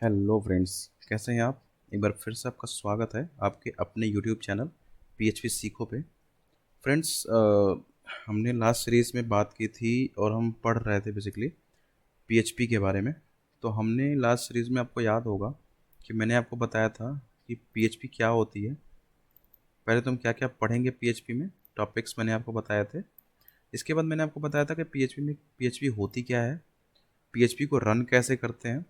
Hello friends, कैसे हैं आप। एक बार फिर से आपका स्वागत है आपके अपने यूट्यूब चैनल पीएचपी सीखो पे। फ्रेंड्स, हमने लास्ट सीरीज़ में बात की थी और हम पढ़ रहे थे बेसिकली पीएचपी के बारे में। तो हमने लास्ट सीरीज़ में, आपको याद होगा कि मैंने आपको बताया था कि पीएचपी क्या होती है। पहले तो हम क्या क्या पढ़ेंगे पीएचपी में, टॉपिक्स मैंने आपको बताए थे। इसके बाद मैंने आपको बताया था कि पीएचपी होती क्या है, पीएचपी को रन कैसे करते हैं।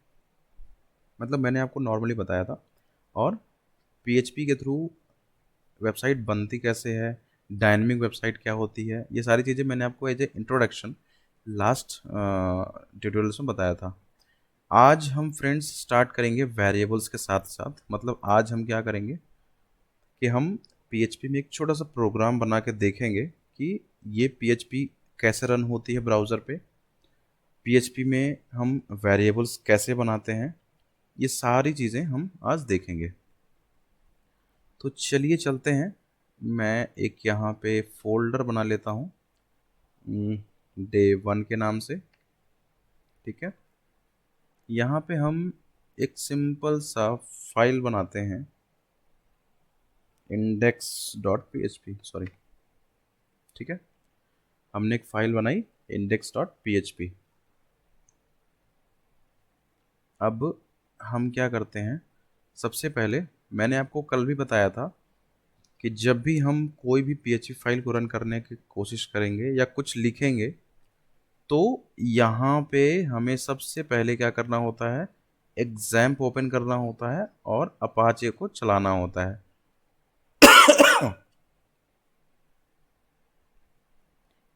मतलब मैंने आपको नॉर्मली बताया था। और पीएचपी के थ्रू वेबसाइट बनती कैसे है, डायनेमिक वेबसाइट क्या होती है, ये सारी चीज़ें मैंने आपको as a introduction last tutorials में बताया था। आज हम फ्रेंड्स स्टार्ट करेंगे वेरिएबल्स के साथ साथ। मतलब आज हम क्या करेंगे कि हम पीएचपी में एक छोटा सा प्रोग्राम बना के देखेंगे कि ये पीएचपी कैसे रन होती है ब्राउज़र पे, पीएचपी में हम वेरिएबल्स कैसे बनाते हैं। ये सारी चीज़ें हम आज देखेंगे। तो चलिए चलते हैं। मैं एक यहाँ पे फ़ोल्डर बना लेता हूँ डे 1 के नाम से। ठीक है, यहाँ पे हम एक सिंपल सा फाइल बनाते हैं, index.php, सॉरी। ठीक है, हमने एक फाइल बनाई index.php। अब हम क्या करते हैं, सबसे पहले मैंने आपको कल भी बताया था कि जब भी हम कोई भी पीएचपी फाइल को रन करने की कोशिश करेंगे या कुछ लिखेंगे, तो यहाँ पे हमें सबसे पहले क्या करना होता है, एग्जैम्प ओपन करना होता है और अपाचे को चलाना होता है।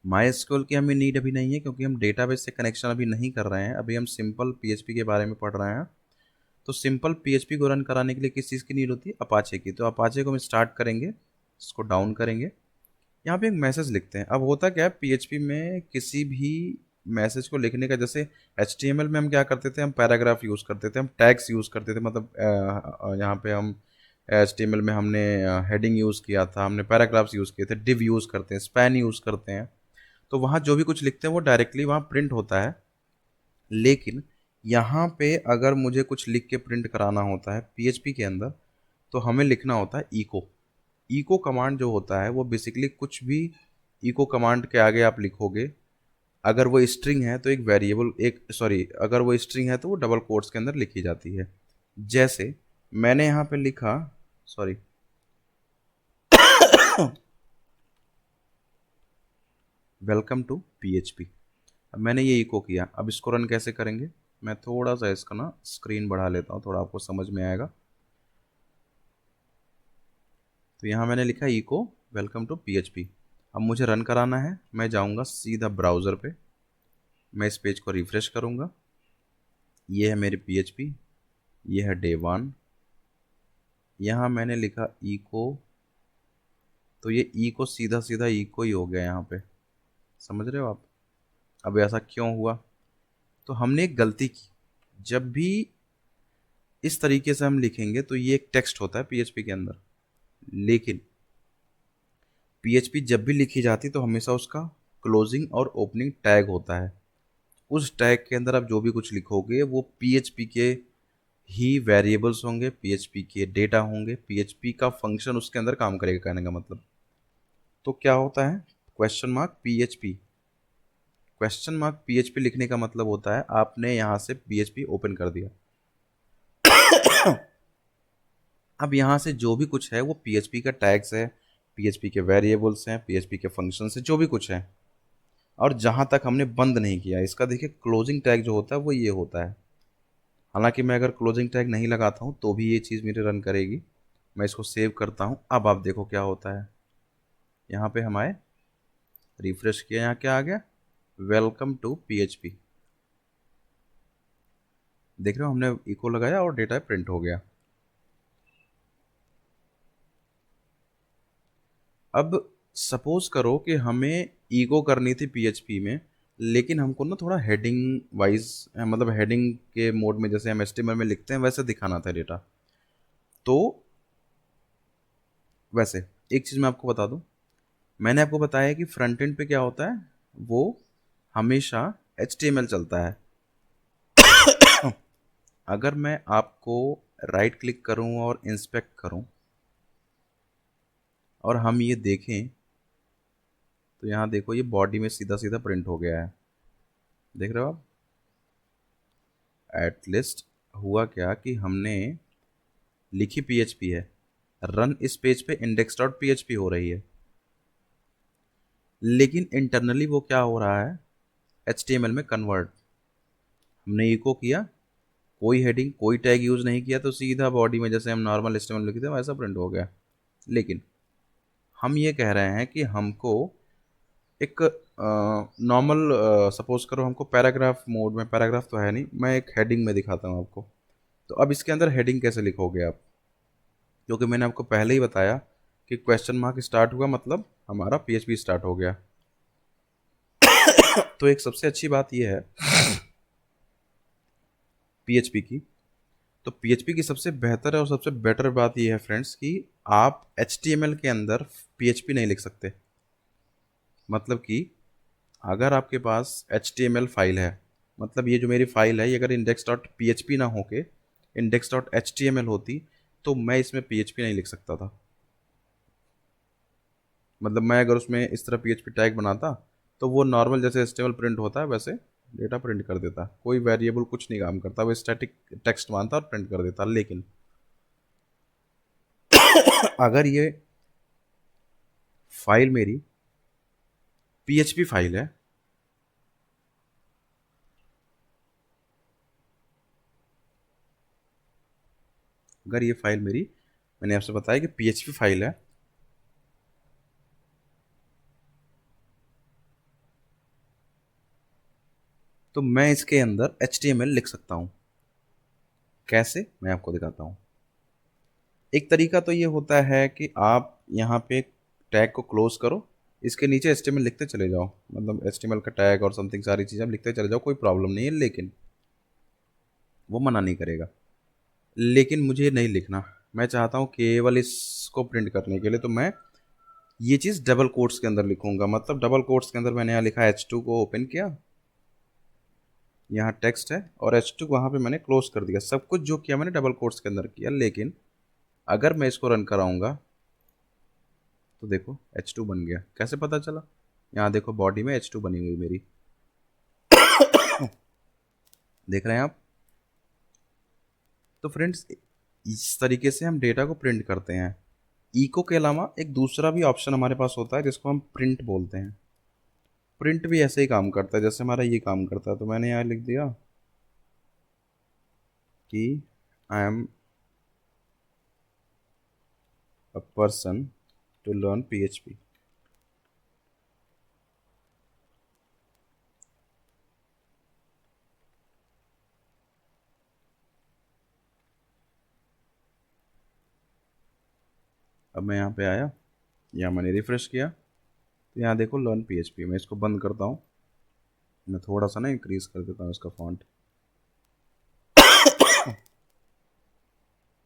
माई की हमें नीड अभी नहीं है, क्योंकि हम डेटाबेस से कनेक्शन अभी नहीं कर रहे हैं। अभी हम सिंपल पीएचपी के बारे में पढ़ रहे हैं। तो सिंपल पीएचपी को रन कराने के लिए किस चीज़ की नीड होती है, अपाचे की। तो अपाचे को हम स्टार्ट करेंगे, इसको डाउन करेंगे, यहाँ पे एक मैसेज लिखते हैं। अब होता क्या है पीएचपी में, किसी भी मैसेज को लिखने का, जैसे एचटीएमएल में हम क्या करते थे, हम पैराग्राफ यूज़ करते थे, हम टैग्स यूज़ करते थे। मतलब यहाँ पे हम एचटीएमएल में हमने हेडिंग यूज़ किया था, हमने पैराग्राफ्स यूज़ किए थे, डिव यूज़ करते हैं, स्पैन यूज़ करते हैं। तो वहाँ जो भी कुछ लिखते हैं वो डायरेक्टली वहाँ प्रिंट होता है। लेकिन यहाँ पे अगर मुझे कुछ लिख के प्रिंट कराना होता है पीएचपी के अंदर, तो हमें लिखना होता है इको। इको कमांड जो होता है वो बेसिकली कुछ भी, इको कमांड के आगे आप लिखोगे, अगर वो स्ट्रिंग है तो एक वेरिएबल, एक सॉरी, अगर वो स्ट्रिंग है तो वो डबल कोट्स के अंदर लिखी जाती है। जैसे मैंने यहाँ पे लिखा, सॉरी, वेलकम टू पीएचपी। अब मैंने ये इको किया। अब इसको रन कैसे करेंगे, मैं थोड़ा सा इसका ना स्क्रीन बढ़ा लेता हूँ, थोड़ा आपको समझ में आएगा। तो यहाँ मैंने लिखा इको वेलकम टू पीएचपी। अब मुझे रन कराना है, मैं जाऊँगा सीधा ब्राउज़र पे, मैं इस पेज को रिफ्रेश करूँगा। ये है मेरी पीएचपी, ये है डे 1। यहाँ मैंने लिखा इको, तो ये इको सीधा सीधा इको ही हो गया यहाँ पे। समझ रहे हो आप। अब ऐसा क्यों हुआ, तो हमने एक गलती की। जब भी इस तरीके से हम लिखेंगे तो ये एक टेक्स्ट होता है पीएचपी के अंदर, लेकिन पीएचपी जब भी लिखी जाती तो हमेशा उसका क्लोजिंग और ओपनिंग टैग होता है। उस टैग के अंदर आप जो भी कुछ लिखोगे वो पीएचपी के ही वेरिएबल्स होंगे, पीएचपी के डेटा होंगे, पीएचपी का फंक्शन उसके अंदर काम करेगा, कहने का मतलब। तो क्या होता है, question mark PHP, question mark PHP लिखने का मतलब होता है आपने यहाँ से पीएचपी ओपन कर दिया। अब यहाँ से जो भी कुछ है वो पीएचपी का टैग्स है, पीएचपी के वेरिएबल्स हैं, पीएचपी के फंक्शंस है, जो भी कुछ है। और जहाँ तक हमने बंद नहीं किया, इसका देखिए क्लोजिंग टैग जो होता है वो ये होता है। हालांकि मैं अगर क्लोजिंग टैग नहीं लगाता हूँ तो भी ये चीज़ मेरे रन करेगी। मैं इसको सेव करता हूँ। अब आप देखो क्या होता है, यहाँ पे हम आए, रिफ्रेश किया, यहाँ क्या आ गया, वेलकम टू पीएचपी। देख रहे हो, हमने इको लगाया और डेटा प्रिंट हो गया। अब सपोज करो कि हमें ईगो करनी थी पीएचपी में, लेकिन हमको ना थोड़ा हेडिंग वाइज, मतलब हेडिंग के मोड में, जैसे हम एचटीएमएल में लिखते हैं वैसे दिखाना था डेटा। तो वैसे एक चीज़ मैं आपको बता दूं, मैंने आपको बताया कि फ्रंट एंड पे क्या होता है, वो हमेशा एचटीएमएल चलता है। अगर मैं आपको राइट क्लिक करूं और इंस्पेक्ट करूं और हम ये देखें तो यहाँ देखो ये बॉडी में सीधा सीधा प्रिंट हो गया है, देख रहे हो आप। एटलीस्ट हुआ क्या कि हमने लिखी पीएचपी है, रन इस पेज पे इंडेक्स डॉट पीएचपी हो रही है, लेकिन इंटरनली वो क्या हो रहा है, एचटीएमएल में कन्वर्ट। हमने इको किया, कोई हेडिंग कोई टैग यूज नहीं किया, तो सीधा बॉडी में जैसे हम नॉर्मल एचटीएमएल लिखते हैं वैसा प्रिंट हो गया। लेकिन हम ये कह रहे हैं कि हमको एक नॉर्मल, सपोज करो हमको पैराग्राफ मोड में, पैराग्राफ तो है नहीं, मैं एक हेडिंग में दिखाता हूँ आपको। तो अब इसके अंदर हेडिंग कैसे लिखोगे आप, क्योंकि मैंने आपको पहले ही बताया कि क्वेश्चन मार्क स्टार्ट हुआ मतलब हमारा पीएचपी स्टार्ट हो गया। तो एक सबसे अच्छी बात यह है पीएचपी की, तो पीएचपी की सबसे बेहतर और सबसे बेटर बात यह है फ्रेंड्स कि आप एचटीएमएल के अंदर पीएचपी नहीं लिख सकते। मतलब कि अगर आपके पास एचटीएमएल फाइल है, मतलब ये जो मेरी फाइल है ये अगर index dot P H P ना हो के index dot H T M L होती तो मैं इसमें पी एच पी नहीं लिख सकता था। मतलब मैं अगर उसमें इस तरह पी एच पी टैग बनाता तो वो नॉर्मल जैसे H T M L print होता है वैसे डेटा प्रिंट कर देता, कोई वेरिएबल कुछ नहीं काम करता, वो स्टैटिक टेक्स्ट मानता और प्रिंट कर देता। लेकिन अगर ये फाइल मेरी पी एच पी फाइल है, अगर ये फाइल मेरी, मैंने आपसे बताया कि पी एच पी फाइल है, तो मैं इसके अंदर HTML लिख सकता हूँ। कैसे, मैं आपको दिखाता हूँ। एक तरीका तो ये होता है कि आप यहाँ पे टैग को क्लोज करो, इसके नीचे HTML लिखते चले जाओ, मतलब HTML का टैग और समथिंग सारी चीज़ें आप लिखते चले जाओ, कोई प्रॉब्लम नहीं है, लेकिन वो मना नहीं करेगा। लेकिन मुझे नहीं लिखना, मैं चाहता हूँ केवल इसको प्रिंट करने के लिए, तो मैं ये चीज़ डबल कोट्स के अंदर लिखूंगा। मतलब डबल कोट्स के अंदर मैंने यहाँ लिखा H2 को ओपन किया, यहाँ टेक्स्ट है, और H2 वहाँ पे मैंने क्लोज कर दिया। सब कुछ जो किया मैंने डबल कोट्स के अंदर किया। लेकिन अगर मैं इसको रन कराऊंगा तो देखो H2 बन गया। कैसे पता चला, यहाँ देखो बॉडी में H2 बनी हुई मेरी, देख रहे हैं आप। तो फ्रेंड्स इस तरीके से हम डेटा को प्रिंट करते हैं। इको के अलावा एक दूसरा भी ऑप्शन हमारे पास होता है जिसको हम प्रिंट बोलते हैं। प्रिंट भी ऐसे ही काम करता है जैसे हमारा ये काम करता है। तो मैंने यहाँ लिख दिया कि I am a person to learn PHP। अब मैं यहाँ पे आया, यहाँ मैंने रिफ्रेश किया, तो यहाँ देखो लर्न PHP। मैं इसको बंद करता हूँ, मैं थोड़ा सा ना इंक्रीज कर देता हूँ इसका फॉन्ट।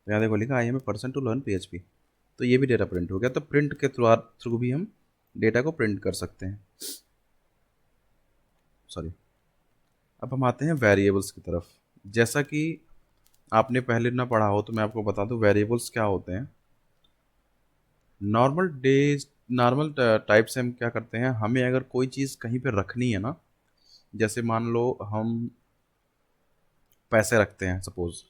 यहाँ देखो लिखा I am a person to learn PHP। तो ये भी डेटा प्रिंट हो गया। तो प्रिंट के थ्रू भी हम डेटा को प्रिंट कर सकते हैं। सॉरी। अब हम आते हैं वेरिएबल्स की तरफ। जैसा कि आपने पहले ना पढ़ा हो तो मैं आपको बता दूं वेरिएबल्स क्या होते हैं। नॉर्मल डेज, नॉर्मल टाइप से हम क्या करते हैं, हमें अगर कोई चीज़ कहीं पे रखनी है ना, जैसे मान लो हम पैसे रखते हैं सपोज,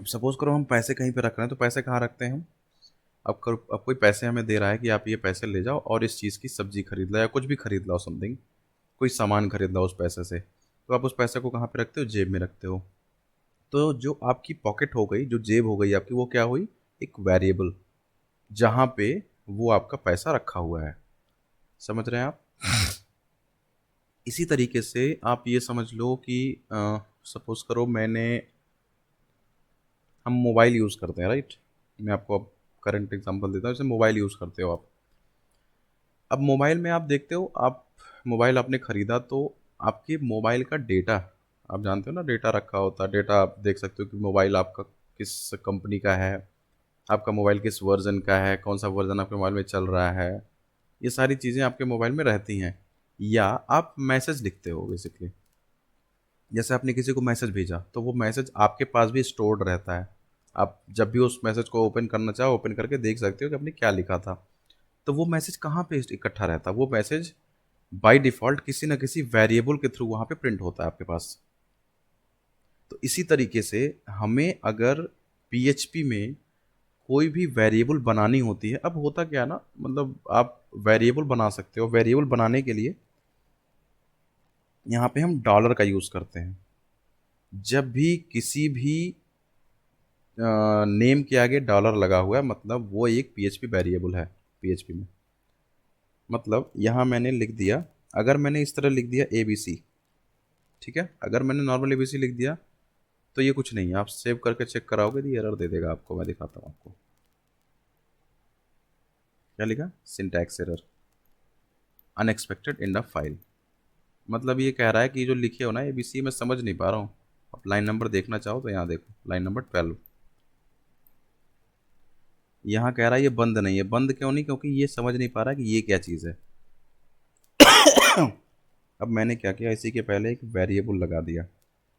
सपोज करो हम पैसे कहीं पे रख रहे हैं, तो पैसे कहाँ रखते हैं हम। अब कोई पैसे हमें दे रहा है कि आप ये पैसे ले जाओ और इस चीज़ की सब्जी खरीद लो या कुछ भी खरीद लो, समथिंग कोई सामान खरीद लो उस पैसे से। तो आप उस पैसे को कहाँ पे रखते हो, जेब में रखते हो। तो जो आपकी पॉकेट हो गई, जो जेब हो गई आपकी, वो क्या हुई, एक वेरिएबल, जहाँ पे वो आपका पैसा रखा हुआ है। समझ रहे हैं आप। इसी तरीके से आप ये समझ लो कि सपोज करो मैंने, हम मोबाइल यूज़ करते हैं राइट। मैं आपको अब करंट एग्जांपल देता हूँ, जैसे मोबाइल यूज़ करते हो आप। अब मोबाइल में आप देखते हो, आप मोबाइल आपने ख़रीदा तो आपके मोबाइल का डेटा, आप जानते हो ना डेटा रखा होता है। डेटा आप देख सकते हो कि मोबाइल आपका किस कंपनी का है, आपका मोबाइल किस वर्जन का है, कौन सा वर्जन आपके मोबाइल में चल रहा है, ये सारी चीज़ें आपके मोबाइल में रहती हैं। या आप मैसेज लिखते हो बेसिकली, जैसे आपने किसी को मैसेज भेजा तो वो मैसेज आपके पास भी स्टोर्ड रहता है। आप जब भी उस मैसेज को ओपन करना चाहो, ओपन करके देख सकते हो कि आपने क्या लिखा था। तो वो मैसेज कहाँ पे इकट्ठा रहता है? वो मैसेज बाय डिफ़ॉल्ट किसी न किसी वेरिएबल के थ्रू वहाँ पे प्रिंट होता है आपके पास। तो इसी तरीके से हमें अगर पीएचपी में कोई भी वेरिएबल बनानी होती है, अब होता क्या है ना, मतलब आप वेरिएबल बना सकते हो। वेरिएबल बनाने के लिए यहाँ पे हम डॉलर का यूज़ करते हैं। जब भी किसी भी नेम के आगे डॉलर लगा हुआ है, मतलब वो एक पीएचपी वेरिएबल है पीएचपी में। मतलब यहाँ मैंने लिख दिया, अगर मैंने इस तरह लिख दिया एबीसी, ठीक है, अगर मैंने नॉर्मल एबीसी लिख दिया तो ये कुछ नहीं है। आप सेव करके चेक कराओगे तो ये एरर दे देगा आपको। मैं दिखाता हूँ आपको क्या लिखा, syntax error, unexpected in the file. मतलब ये कह रहा है कि जो लिखे हो ना एबीसी मैं समझ नहीं पा रहा हूँ। आप लाइन नंबर देखना चाहो तो यहाँ देखो, लाइन नंबर 12। यहाँ कह रहा है ये बंद नहीं है। बंद क्यों नहीं? क्योंकि ये समझ नहीं पा रहा कि ये क्या चीज़ है। अब मैंने क्या किया, इसी के पहले एक वेरिएबल लगा दिया,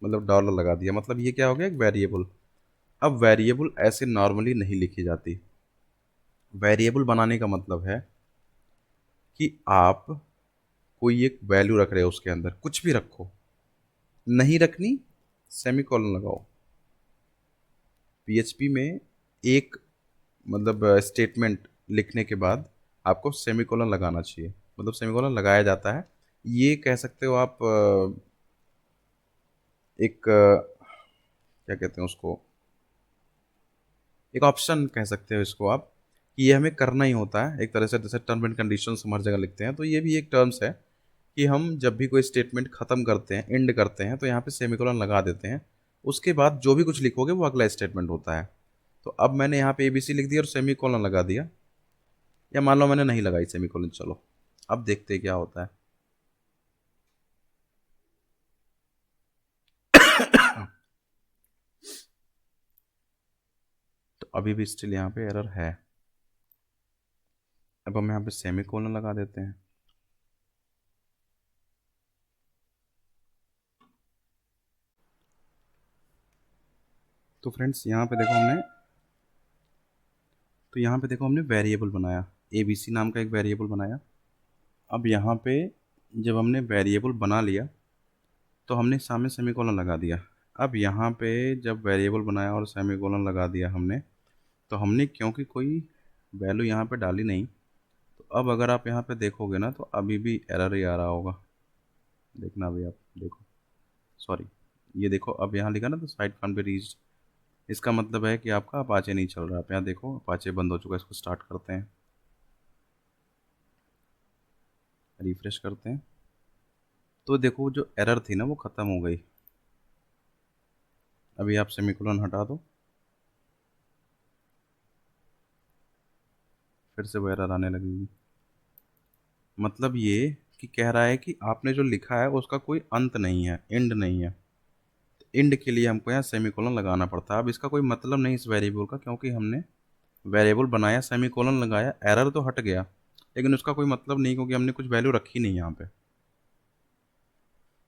मतलब डॉलर लगा दिया। मतलब ये क्या हो गया, एक वेरिएबल। अब वेरिएबल ऐसे नॉर्मली नहीं लिखी जाती। वेरिएबल बनाने का मतलब है कि आप कोई एक वैल्यू रख रहे हो, उसके अंदर कुछ भी रखो, नहीं रखनी सेमीकोलन लगाओ। पीएचपी में एक मतलब स्टेटमेंट लिखने के बाद आपको सेमीकोलन लगाना चाहिए, मतलब सेमीकोलन लगाया जाता है। ये कह सकते हो आप एक क्या कहते हैं उसको, एक ऑप्शन कह सकते हो इसको आप, कि ये हमें करना ही होता है एक तरह से। जैसे टर्म एंड कंडीशंस हम हर जगह लिखते हैं, तो ये भी एक टर्म्स है कि हम जब भी कोई स्टेटमेंट ख़त्म करते हैं, एंड करते हैं, तो यहाँ पे सेमीकोलन लगा देते हैं। उसके बाद जो भी कुछ लिखोगे वो अगला स्टेटमेंट होता है। तो अब मैंने यहाँ पे एबीसी लिख दिया और सेमीकोलन लगा दिया, या मान लो मैंने नहीं लगाई सेमीकोलन, चलो अब देखते हैं क्या होता है। तो अभी भी स्टिल यहाँ पे एरर है। अब हम यहाँ पे सेमीकोलन लगा देते हैं। तो फ्रेंड्स यहाँ पे देखो हमने, तो यहाँ पे देखो हमने वेरिएबल बनाया, एबीसी नाम का एक वेरिएबल बनाया। अब यहाँ पे जब हमने वेरिएबल बना लिया तो हमने सामने सेमीकोलन लगा दिया। अब यहाँ पे जब वेरिएबल बनाया और सेमीकोलन लगा दिया हमने, तो हमने क्योंकि कोई वैल्यू यहाँ पे डाली नहीं, तो अब अगर आप यहाँ पे देखोगे ना तो अभी भी एरर ही आ रहा होगा। देखना अभी आप देखो, सॉरी, ये देखो अब यहाँ लिखा ना तो साइट कान पे रीच्ड, इसका मतलब है कि आपका अपाचे नहीं चल रहा। आप यहाँ देखो अपाचे बंद हो चुका है। इसको स्टार्ट करते हैं, रिफ्रेश करते हैं, तो देखो जो एरर थी ना वो ख़त्म हो गई। अभी आप सेमीकोलन हटा दो, फिर से वो एरर आने लगेगी। मतलब ये कि कह रहा है कि आपने जो लिखा है उसका कोई अंत नहीं है, एंड नहीं है। तो एंड के लिए हमको यहाँ सेमीकोलन लगाना पड़ता है। अब इसका कोई मतलब नहीं इस वेरिएबल का, क्योंकि हमने वेरिएबल बनाया, सेमीकोलन लगाया, एरर तो हट गया, लेकिन उसका कोई मतलब नहीं, क्योंकि हमने कुछ वैल्यू रखी नहीं यहाँ पे।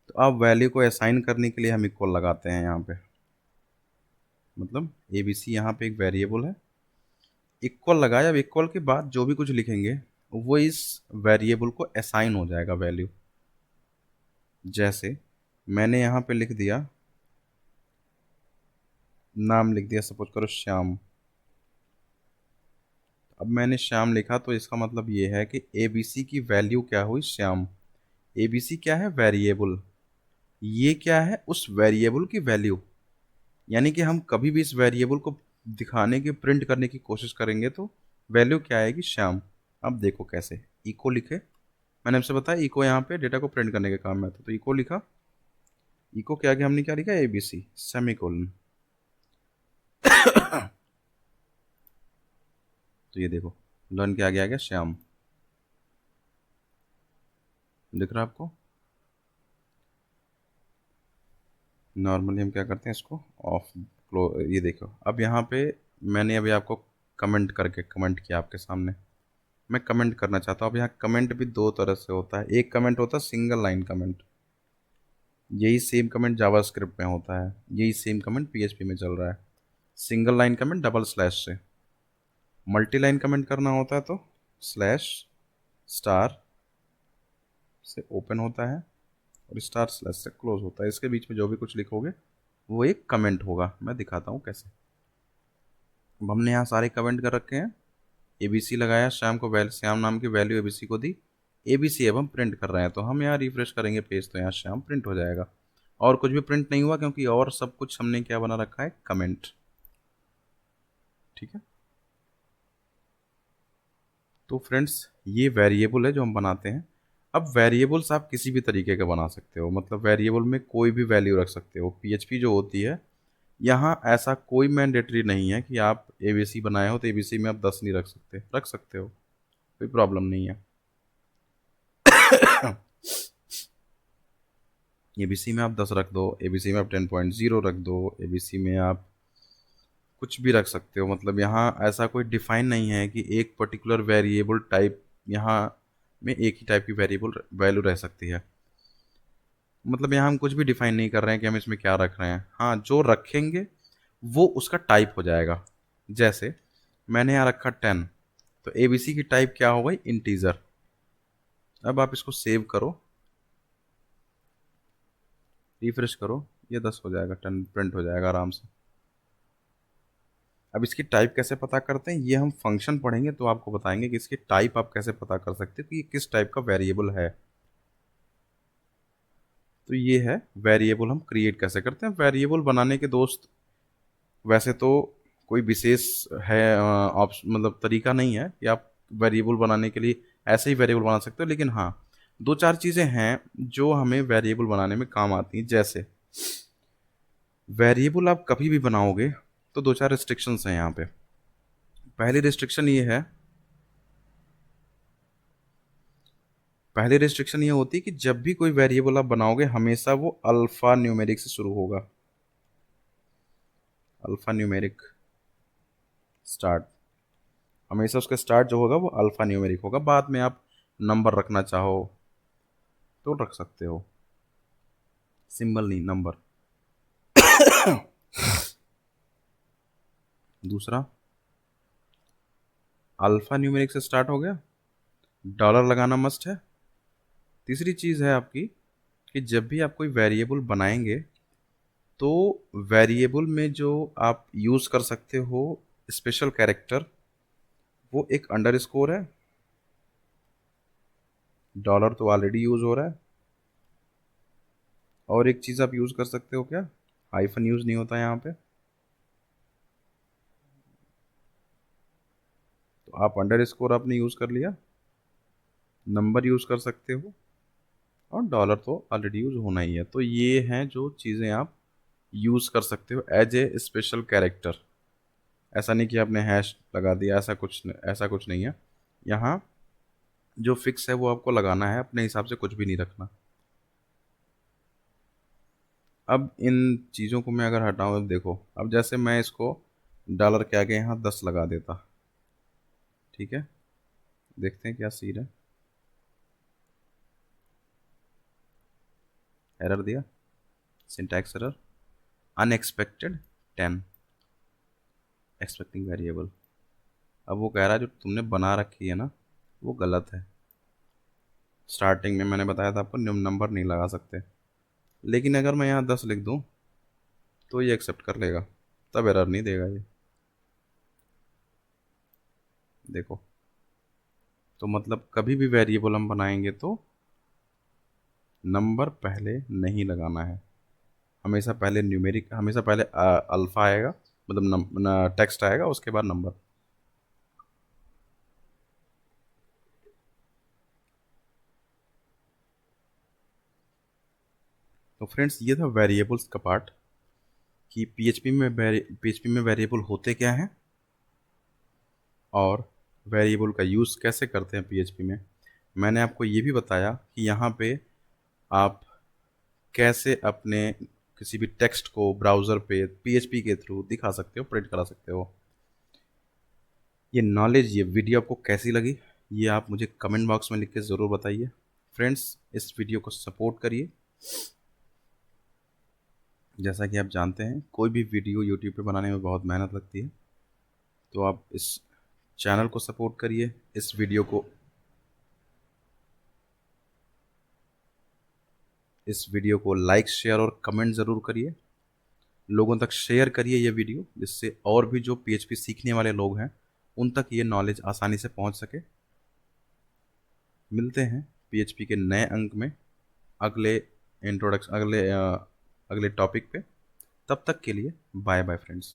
तो अब वैल्यू को असाइन करने के लिए हम इक्वल लगाते हैं यहाँ पे। मतलब ए बी सी यहाँ पे एक वेरिएबल है, इक्वल लगाया। अब इक्वल के बाद जो भी कुछ लिखेंगे वो इस वेरिएबल को असाइन हो जाएगा वैल्यू। जैसे मैंने यहाँ पे लिख दिया, नाम लिख दिया, सपोज करो श्याम। अब मैंने श्याम लिखा तो इसका मतलब ये है कि ए बी सी की वैल्यू क्या हुई, श्याम। ए बी सी क्या है, वेरिएबल। ये क्या है, उस वेरिएबल की वैल्यू। यानी कि हम कभी भी इस वेरिएबल को दिखाने की, प्रिंट करने की कोशिश करेंगे तो वैल्यू क्या आएगी, श्याम। अब देखो कैसे, इको लिखे, मैंने आपसे बताया इको यहाँ पे डेटा को प्रिंट करने के काम में आता है। तो इको लिखा, इको के आगे हमने क्या लिखा, ए बी सी सेमीकोलन। तो ये देखो लर्न के आगे आ गया श्याम, दिख रहा है आपको। नॉर्मली हम क्या करते हैं, इसको ऑफ क्लो, ये देखो अब यहाँ पे मैंने अभी आपको कमेंट करके कमेंट किया आपके सामने, मैं कमेंट करना चाहता हूँ। अब यहाँ कमेंट भी दो तरह से होता है। एक कमेंट होता है सिंगल लाइन कमेंट, यही सेम कमेंट जावास्क्रिप्ट में होता है, यही सेम कमेंट पीएचपी में चल रहा है। Single line comment double slash से। मल्टी लाइन कमेंट करना होता है तो स्लैश स्टार से ओपन होता है और स्टार स्लैश से क्लोज होता है। इसके बीच में जो भी कुछ लिखोगे वो एक कमेंट होगा। मैं दिखाता हूँ कैसे। अब हमने यहाँ सारे कमेंट कर रखे हैं। एबीसी लगाया, श्याम को श्याम नाम की वैल्यू एबीसी को दी। एबीसी अब हम प्रिंट कर रहे हैं, तो हम यहाँ रिफ्रेश करेंगे पेज, तो यहाँ श्याम प्रिंट हो जाएगा। और कुछ भी प्रिंट नहीं हुआ क्योंकि और सब कुछ हमने क्या बना रखा है, कमेंट। ठीक है, तो फ्रेंड्स ये वेरिएबल है जो हम बनाते हैं। अब वेरिएबल्स आप किसी भी तरीके का बना सकते हो, मतलब वेरिएबल में कोई भी वैल्यू रख सकते हो। पीएचपी जो होती है, यहाँ ऐसा कोई मैंडेटरी नहीं है कि आप एबीसी बनाए हो तो एबीसी में आप 10 नहीं रख सकते, रख सकते हो, कोई प्रॉब्लम नहीं है। एबीसी में आप 10 रख दो, एबीसी में आप 10.0 रख दो, एबीसी में आप कुछ भी रख सकते हो। मतलब यहाँ ऐसा कोई डिफाइन नहीं है कि एक पर्टिकुलर वेरिएबल टाइप यहाँ में एक ही टाइप की वेरिएबल वैल्यू रह सकती है। मतलब यहाँ हम कुछ भी डिफाइन नहीं कर रहे हैं कि हम इसमें क्या रख रहे हैं। हाँ, जो रखेंगे वो उसका टाइप हो जाएगा। जैसे मैंने यहाँ रखा 10, तो एबीसी की टाइप क्या हो गई, इंटीजर। अब आप इसको सेव करो, रिफ्रेश करो, ये 10 हो जाएगा, 10 प्रिंट हो जाएगा आराम से। अब इसकी टाइप कैसे पता करते हैं, ये हम फंक्शन पढ़ेंगे तो आपको बताएंगे कि इसकी टाइप आप कैसे पता कर सकते हो कि ये किस टाइप का वेरिएबल है। तो ये है वेरिएबल हम क्रिएट कैसे करते हैं। वेरिएबल बनाने के दोस्त वैसे तो कोई विशेष है ऑप्शन, मतलब तरीका नहीं है कि आप वेरिएबल बनाने के लिए ऐसे ही वेरिएबल बना सकते हो, लेकिन हाँ दो चार चीज़ें हैं जो हमें वेरिएबल बनाने में काम आती हैं। जैसे वेरिएबल आप कभी भी बनाओगे तो दो चार रिस्ट्रिक्शंस हैं यहाँ पे। पहली रिस्ट्रिक्शन ये है, पहली रिस्ट्रिक्शन ये होती है कि जब भी कोई वेरिएबल आप बनाओगे हमेशा वो अल्फा न्यूमेरिक से शुरू होगा। अल्फा न्यूमेरिक स्टार्ट, हमेशा उसका स्टार्ट जो होगा वो अल्फा न्यूमेरिक होगा। बाद में आप नंबर रखना चाहो तो रख सकते हो, सिंबल नहीं, नंबर। दूसरा, अल्फा न्यूमेरिक से स्टार्ट हो गया, डॉलर लगाना मस्ट है। तीसरी चीज़ है आपकी कि जब भी आप कोई वेरिएबल बनाएंगे तो वेरिएबल में जो आप यूज़ कर सकते हो स्पेशल कैरेक्टर, वो एक अंडरस्कोर है। डॉलर तो ऑलरेडी यूज़ हो रहा है। और एक चीज़ आप यूज़ कर सकते हो, क्या, हाइफन यूज़ नहीं होता यहाँ पे, तो आप अंडरस्कोर आपने यूज़ कर लिया। नंबर यूज़ कर सकते हो और डॉलर तो ऑलरेडी यूज़ होना ही है। तो ये हैं जो चीज़ें आप यूज़ कर सकते हो एज ए स्पेशल कैरेक्टर। ऐसा नहीं कि आपने हैश लगा दिया, ऐसा कुछ नहीं है। यहाँ जो फिक्स है वो आपको लगाना है, अपने हिसाब से कुछ भी नहीं रखना। अब इन चीज़ों को मैं अगर हटाऊँ, अब देखो, अब जैसे मैं इसको डॉलर के आगे यहाँ 10 लगा देता, ठीक है, देखते हैं क्या सीन है। एरर दिया, syntax error, unexpected 10 expecting variable. अब वो कह रहा है जो तुमने बना रखी है ना वो गलत है। स्टार्टिंग में मैंने बताया था आपको नंबर नहीं लगा सकते, लेकिन अगर मैं यहाँ 10 लिख दूँ तो ये एक्सेप्ट कर लेगा, तब एरर नहीं देगा ये। देखो, तो मतलब कभी भी वेरिएबल हम बनाएंगे तो नंबर पहले नहीं लगाना है। हमेशा पहले न्यूमेरिक, हमेशा पहले अल्फा आएगा, मतलब टेक्स्ट आएगा, उसके बाद नंबर। तो फ्रेंड्स ये था वेरिएबल्स का पार्ट कि पीएचपी में वेरिएबल होते क्या हैं और वेरिएबल का यूज़ कैसे करते हैं पीएचपी में। मैंने आपको ये भी बताया कि यहाँ पे आप कैसे अपने किसी भी टेक्स्ट को ब्राउज़र पे पीएचपी के थ्रू दिखा सकते हो, प्रिंट करा सकते हो। ये नॉलेज, ये वीडियो आपको कैसी लगी ये आप मुझे कमेंट बॉक्स में लिख के ज़रूर बताइए। फ्रेंड्स, इस वीडियो को सपोर्ट करिए। जैसा कि आप जानते हैं, कोई भी वीडियो यूट्यूब पे बनाने में बहुत मेहनत लगती है, तो आप इस चैनल को सपोर्ट करिए। इस वीडियो को लाइक, शेयर और कमेंट ज़रूर करिए। लोगों तक शेयर करिए ये वीडियो, जिससे और भी जो पीएचपी सीखने वाले लोग हैं उन तक ये नॉलेज आसानी से पहुंच सके। मिलते हैं पीएचपी के नए अंक में, अगले इंट्रोडक्शन, अगले टॉपिक पे। तब तक के लिए बाय बाय फ्रेंड्स।